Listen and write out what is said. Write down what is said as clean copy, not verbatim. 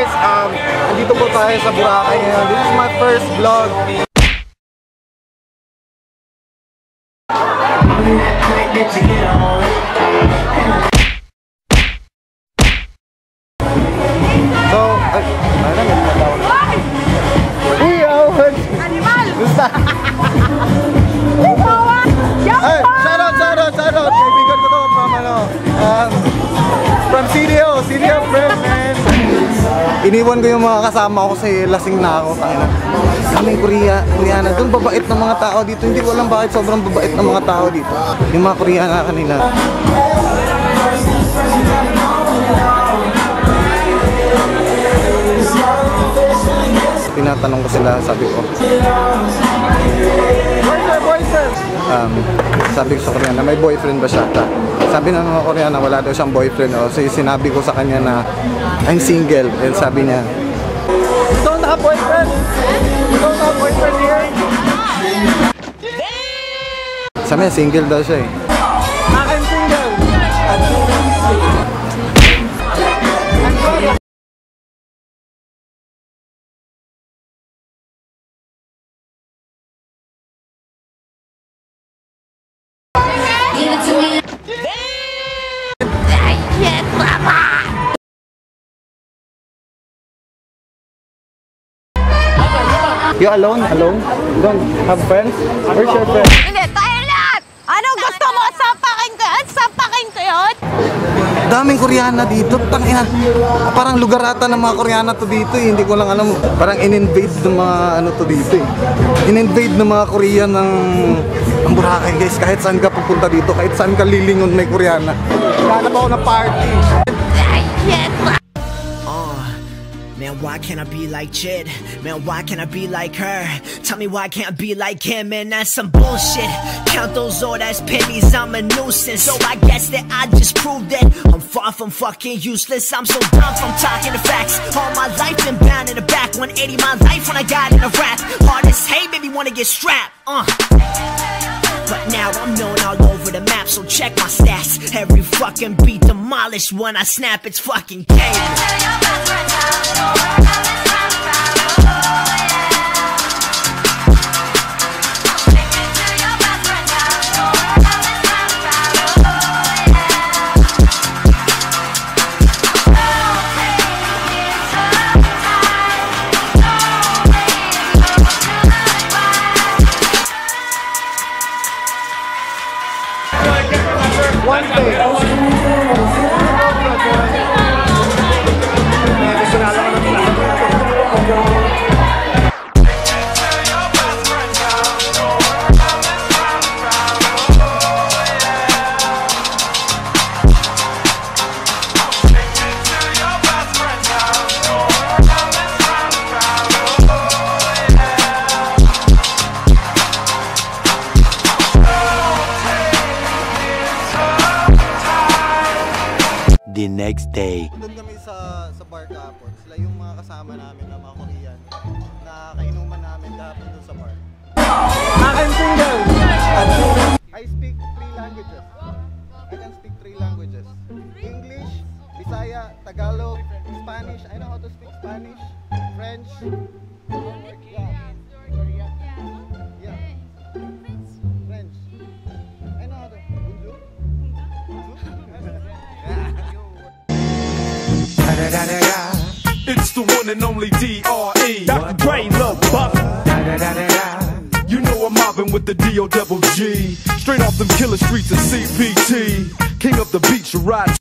guys, andito po tayo sa Boracay ngayon. This is my first vlog. So, uy, Owen! Animal! Gusta? Ay, shout out! Kaibigan ko to from CDO friend, man. Iniwan ko yung mga kasama ko kasi lasing na ako. Kaming Koreana. Doon babait ng mga tao dito. Hindi ko alam bakit sobrang babait ng mga tao dito. Yung mga Koreana kanila. Tinatanong ko sila, sabi ko. Sabi ko sa Koreana, may boyfriend ba siya? Sabi ng mga Koreana, wala daw siyang boyfriend. So sinabi ko sa kanya na I'm single. And sabi niya, you don't have boyfriend? You don't have boyfriend here? Sabi niya, single daw siya eh. I'm single. You alone? Don't have friends? Where's your friend? Hindi, tayo lahat! Anong gusto mo? Sampakin ko yun? Sampakin ko yun? Daming Koreana dito, tangina. Parang lugar ata ng mga Koreana to dito eh. Hindi ko lang alam. Parang in-invade ng mga ano to dito eh. In-invade ng mga Korean ng Boracay guys. Kahit saan ka pupunta dito, kahit saan ka lilingon may Koreana. Kala pa ako na party. Man, why can't I be like Jid? Man, why can't I be like her? Tell me why can't I be like him? Man, that's some bullshit. Count those old ass pennies, I'm a nuisance. So I guess that I just proved that I'm far from fucking useless. I'm so dumb from talking the facts. All my life been bound in the back. 180 my life when I got in a rap. Hardest hate made me wanna get strapped. But now I'm known all over the map, so check my stats. Every fucking beat demolished when I snap, it's fucking game. One day. The next day. Doon kami sa bar kahapon. Sila yung mga kasama namin na mga Korean na kainuman namin kahapon doon sa bar. I'm single! I speak 3 languages. I can speak 3 languages. English, Bisaya, Tagalog, Spanish. I know how to speak Spanish, French. French. I know how to. Bonjour. It's the one and only D.R.E. Dr. Dre, Lil Buck. You know I'm mobbing with the D.O. Double G. Straight off them killer streets of CPT. King up the beach, you ride.